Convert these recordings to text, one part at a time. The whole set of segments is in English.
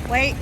Wait.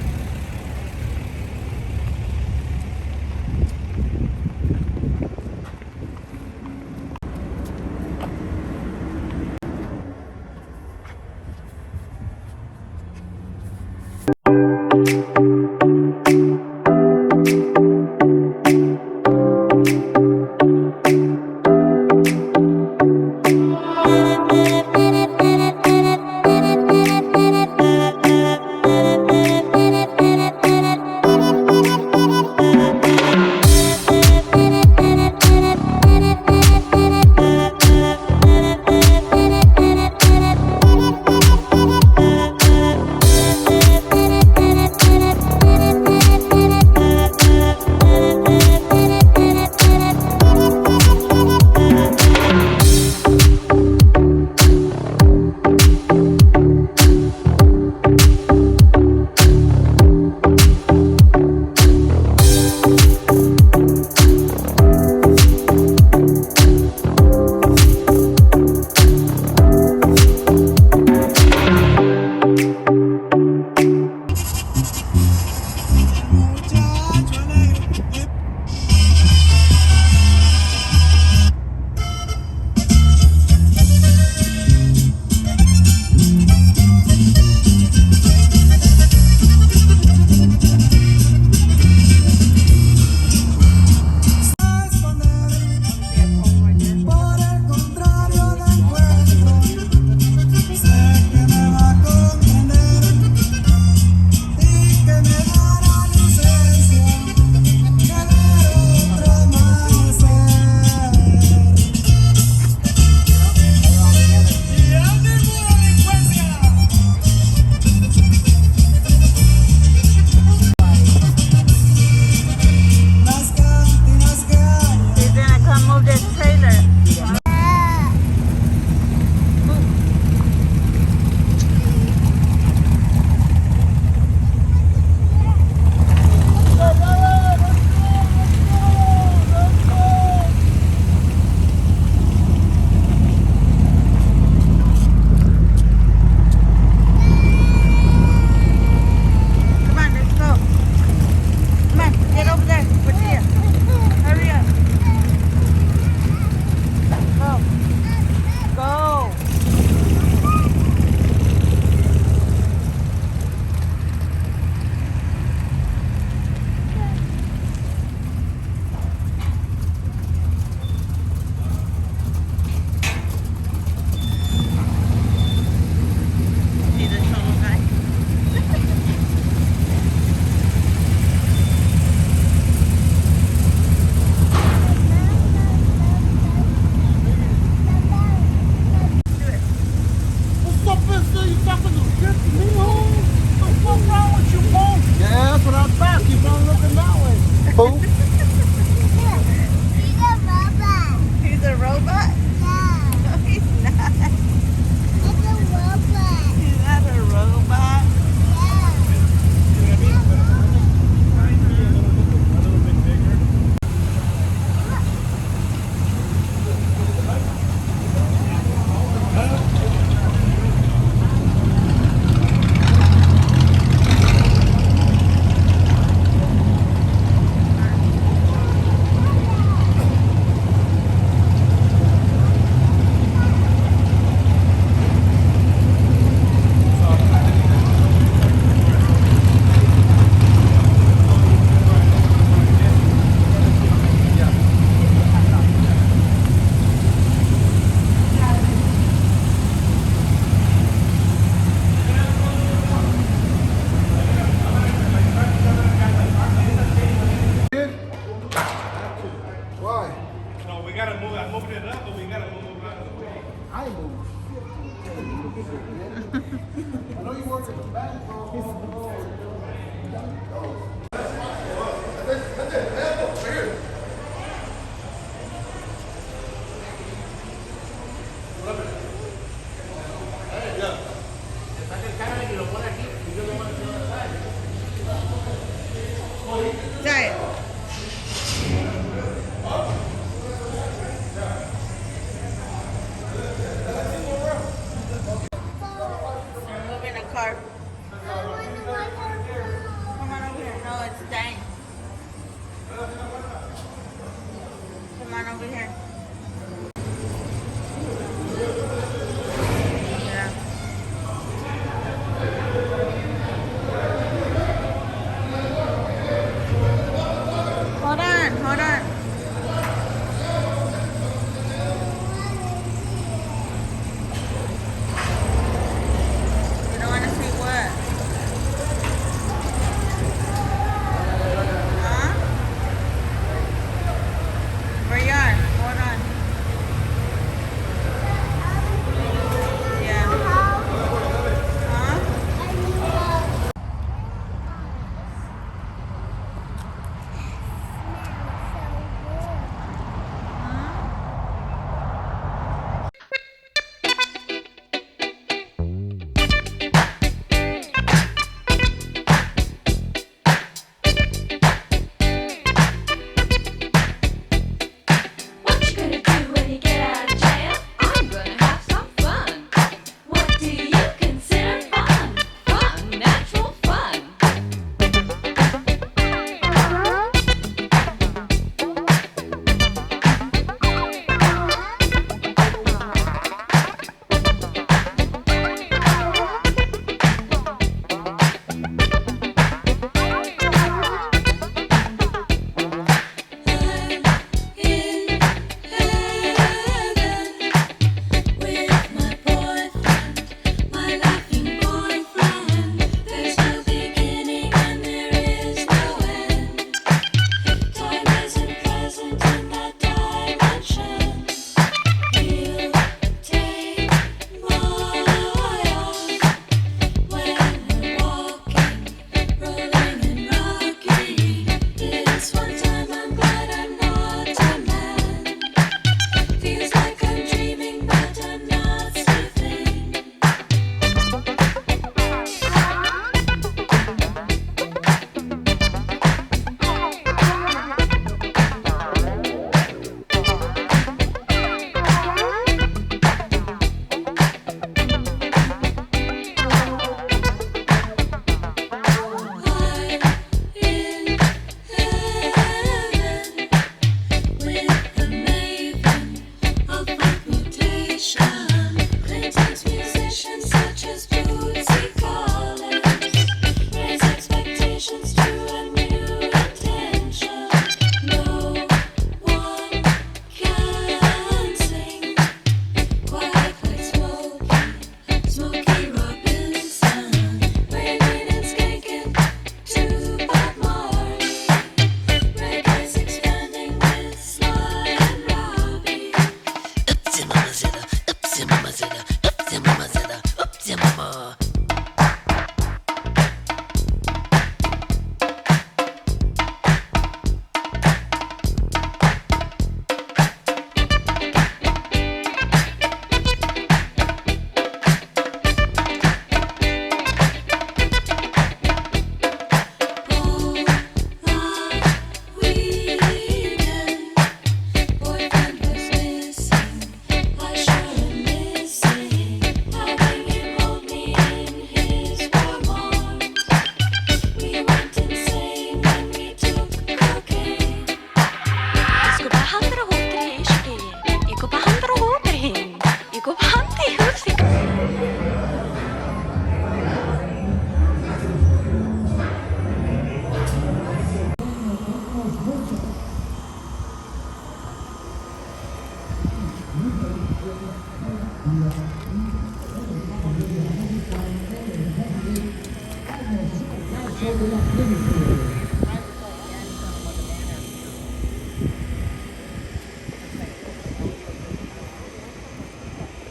Car. Come on over here. No, it's Dane. Come on over here. Yeah. Hold on, hold on. You don't want to see what? Huh? Where you are? Hold on. Yeah. Huh? What you gonna do when you get out of jail? I'm gonna have some fun. What do you consider fun? Fun, natural fun.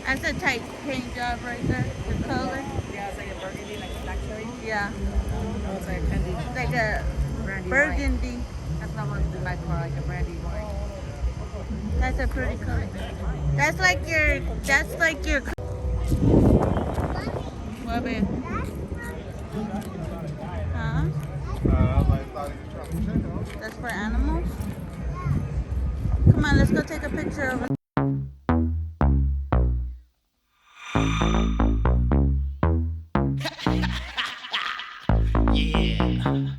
That's a tight paint job right there. The color. Yeah, it's like a burgundy, like a black cherry. Yeah. No, it's like a candy. Like a Brandy burgundy. wine. That's not what we like more like a brandy wine. That's a pretty color. That's like your. That's like your. What, babe? Huh? That's for animals? Come on, let's go take a picture of it. Yeah.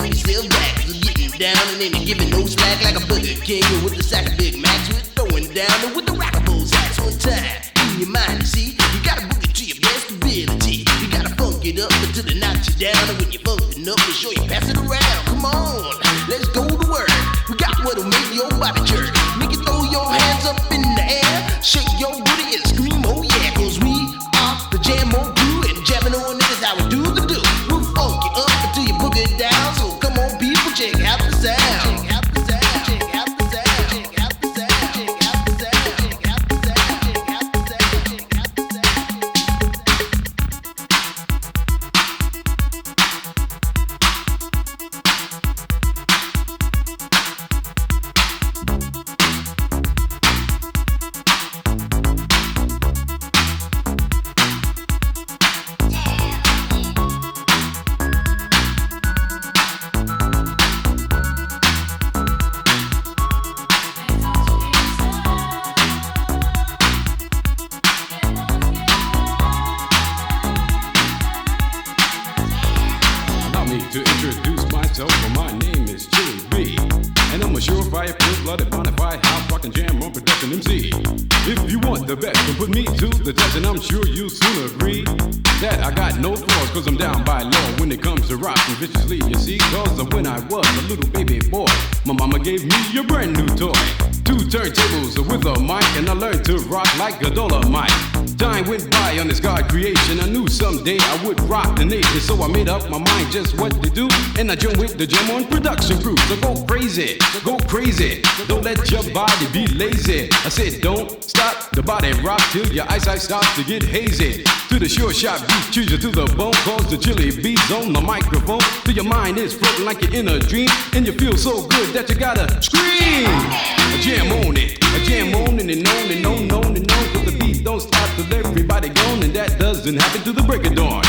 Take yourself back, so getting down and then you're giving no slack like a Burger King with the sack of Big Macs. We're throwing down and with the rockables hats on time. In your mind, you see, you gotta book it to your best ability. You gotta funk it up until it knocks you down, and when you're funkin' up, make sure you pass it around. Come on, let's go to work. We got what'll make your body jerk. Make you throw your hands up in the air, shake your booty and scream, oh yeah, 'cause we are the Jam on crew, and jamming on it is how we do the do. We'll funk you up until you book it down. So come on, people, check out the sound. Check out the sound. Check out the sound. Check out the sound. Check out the sound. Check out the sound. Check out the sound. Check out the sound. Allow me to introduce myself, for my name is Chili B. And I'm a surefire, pure-blooded, bonafide, house rockin' jam on production MC. If you want the best, then put me to the test, and I'm sure you'll soon agree that I got no flaws, 'cause I'm down by law when it comes to rockin' viciously, you see. 'Cause when I was a little baby boy, my mama gave me a brand new toy. 2 turntables with a mic, and I learned to rock like a Dolomite. Time went by on this God creation. I knew someday I would rock the nation, so I made up my mind just what to do, and I joined with the Jam on production crew. So go crazy, go crazy. Don't let your body be lazy. I said don't stop the body rock till your eyesight starts to get hazy. To the sure shot beat, choose you to the bone, 'cause the Chili B's on the microphone. Till your mind is floating like you're in a dream, and you feel so good that you gotta scream. A jam on it, a jam on it and on and on and on, 'cause the beat don't stop till everybody gone, and that doesn't happen till the break of dawn.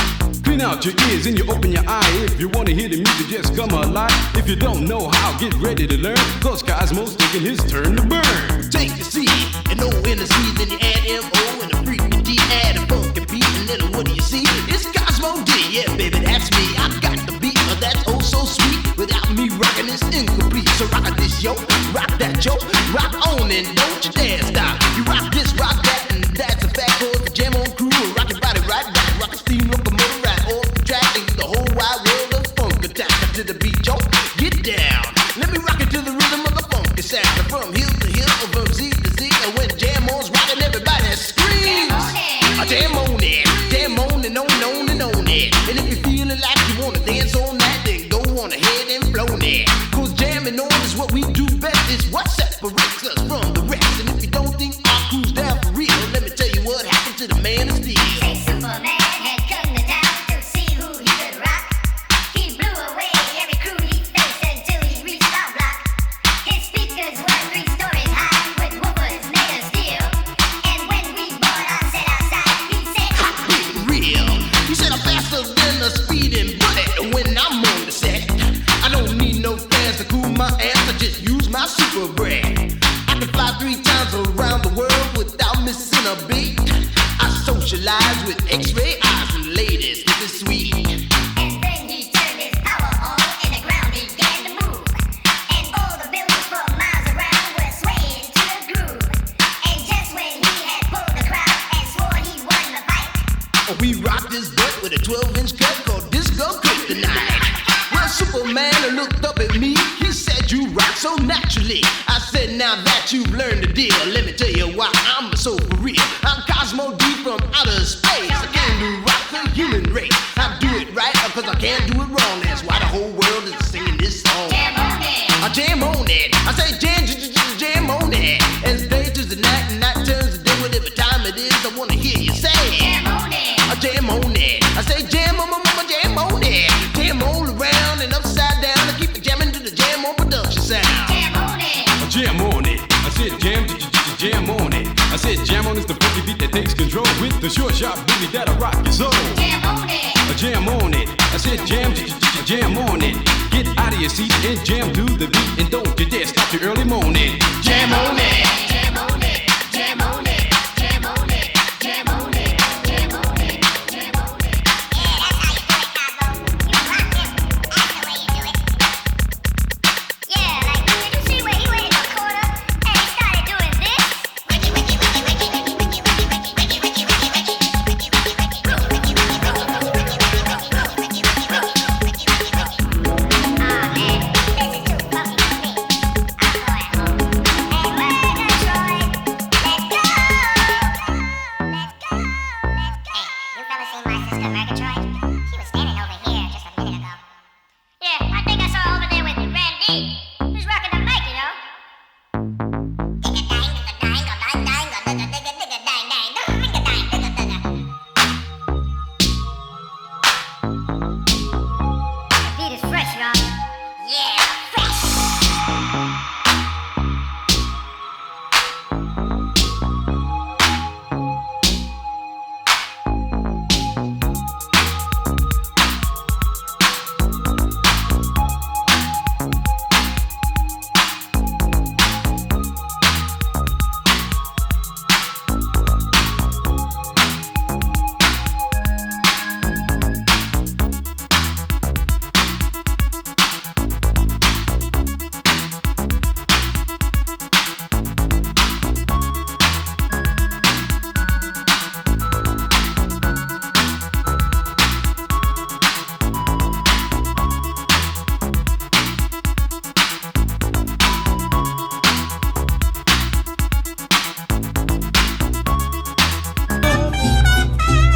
Clean out your ears and you open your eye. If you wanna hear the music, just come alive. If you don't know how, get ready to learn, 'cause Cosmo's taking his turn to burn. Take the C and O in the C, then you add M-O and a freaking D, add a funky beat, and then what do you see? It's Cosmo D, yeah baby, that's me. I got the beat, that's oh so sweet. Without me rocking, it's incomplete. So rock this yo, rock that yo, rock on and don't you dare stop. You rock this, rock that, and that's a fact. 'Cause the Jam on crew will rock your body right back. Rock a steam locomotive right off the track, and the whole wide world of funk attack. To the beat, yo, get down. Let me rock it to the rhythm of the funky sound. From hill to hill, from Z to Z, and when Jam on's rocking, everybody screams. Jam on it, jam on and on and on it. And if you're feeling like you wanna dance all night, then go on ahead and blow it. 'Cause jamming on is what we do best. It's what separates us from the rest. And if you don't think our crew's down for real, let me tell you what happened to the man of steel. Say Superman had come to town to see who he could rock. He blew away every crew he faced until he reached our block. His speakers were 3 stories high with woofers made of steel. And when we bought our set outside, he said, Hot, big, real. He said I'm faster than a speeding bullet when I'm on the set. I don't need no fans to cool my ass. I just use my super breath. I can fly 3 times around the world without missing a beat. I socialize with X-ray eyes and ladies. This is sweet. and then he turned his power on and the ground began to move. And all the buildings for miles around were swaying to the groove. And just when he had pulled the crowd and swore he won the fight, We rocked his butt with a 12-inch cut called Disco Kryptonite. Well, Superman looked up at me. He said, you rock so naturally. I said, now that you've learned the deal, let me tell you why I'm so for real. I'm Cosmo D from outer space. I can do rock the human race. I do it right because I can't do it wrong. That's why the whole world is singing this song. jam on it. I jam on it. I say jam on it. As day turns to night and night turns to day, whatever time it is, I wanna hear you say. Jam on it. I jam on it. I say jam on, jam on it. Jam all around and upside down. I keep it jamming to the Jam on production sound. Jam on it. Jam on it. I said jam on it. I said jam on is the funky beat that takes control with the short sharp booty that'll rock your soul. Jam on it. Jam on it. I said jam on it. Get out of your seat and jam to the beat, and don't you dare stop your early morning. Jam on it. Jam on it. Jam on it. Jam on it. Jam on it. Jam on it. Jam on it. Yeah, that's how you do it, Cosmo. You rock this. That's the way you do it. Hey, who's rocking the mic, you know? The beat is fresh, y'all. Yeah, fresh.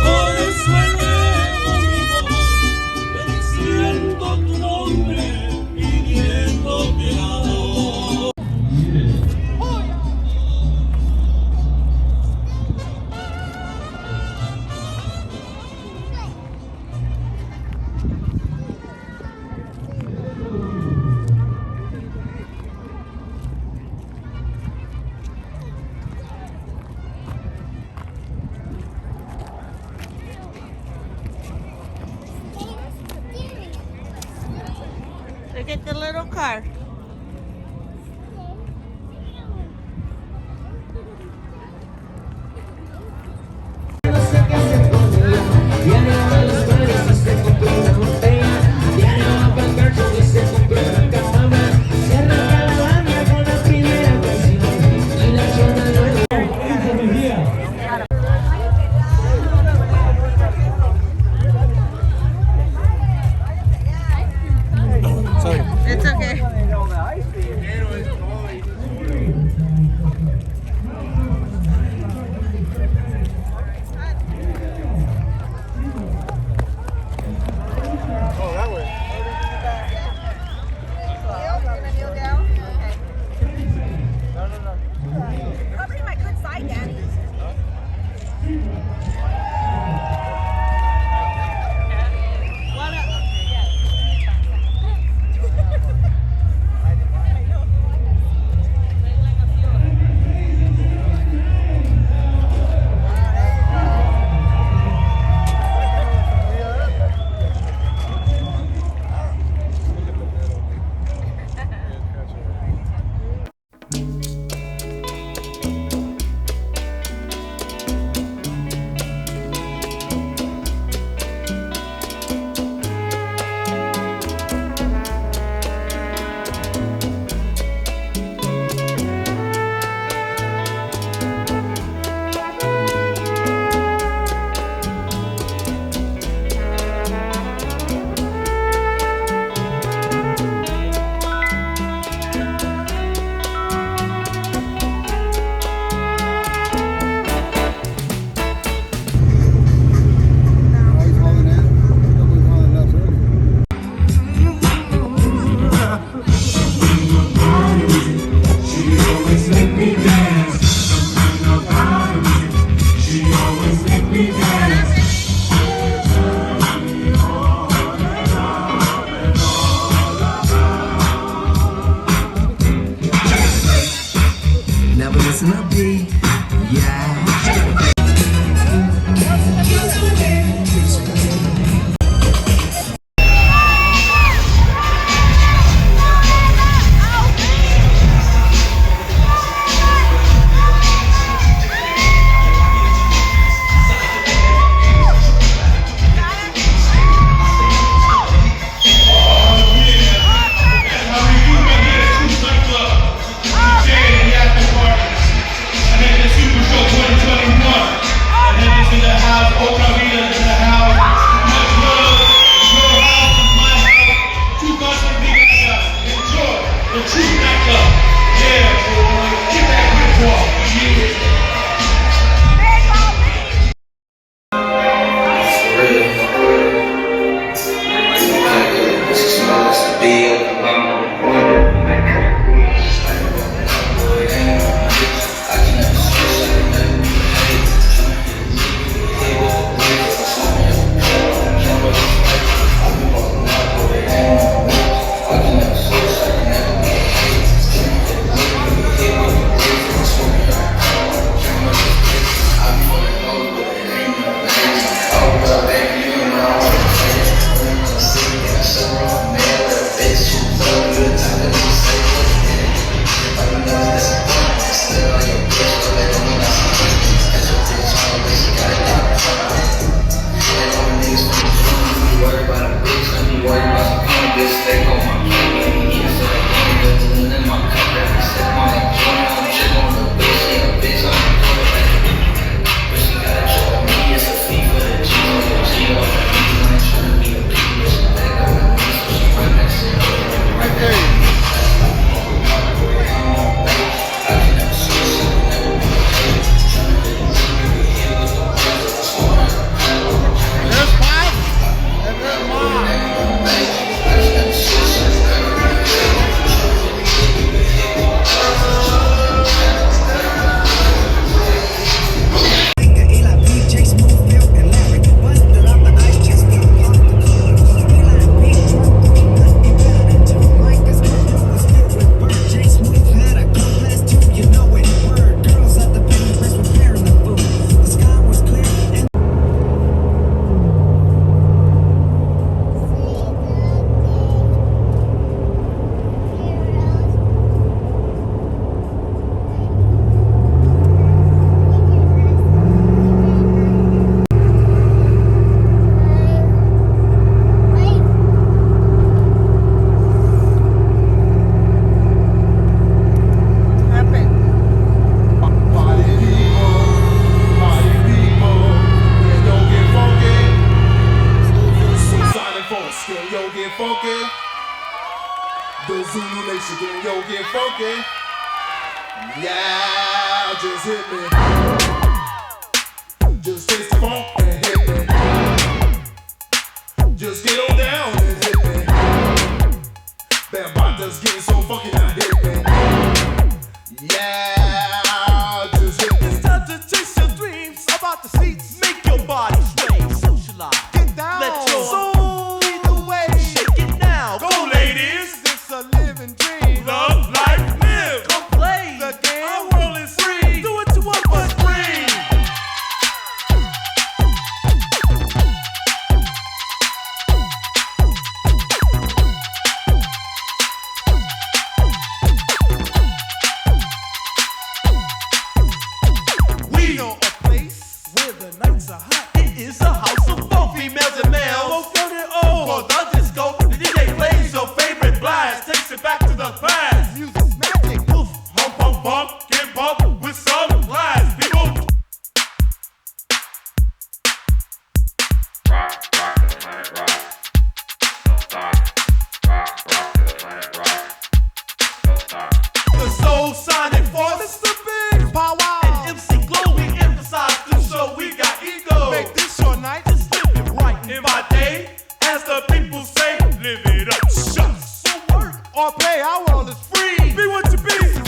Por eso elevo mi voz, bendiciendo tu nombre, pidiéndote amor. Look at the little car. It's okay. Probably my good side, Daddy. Never listen to beat, yeah. Be The Zulu Nation can yo get funky. Yeah, just hit me. Just taste the funk and hit me. Just get on down and hit me. That body's getting so funky now, hit me. Yeah, just hit me. It's time to chase your dreams about the seats. Make your body sway, socialize. Get down. Let your soul lead the way. Shake it now. Go, ladies. It's a living dream. Love, life, live. Come play the game. Our world is free. Do what you want, but free. We know a place where the nights are hot. It is a house of both females and males. Both young and old. For the disco, the DJ plays your favorite blast. Takes it back to the past. Music's magic. Poof. Hump, hump, bump. Get bumped with some blast. People. Rock to the planet rock. Don't stop. Rock to the planet rock. Don't stop. The soul sonic force. It's the big power. And MC Glow, we emphasize this show. We got ego. Make this your night. Just live it right in my day. As the people say, live it up. Shucks. So work or play, our world is free. Be what you be.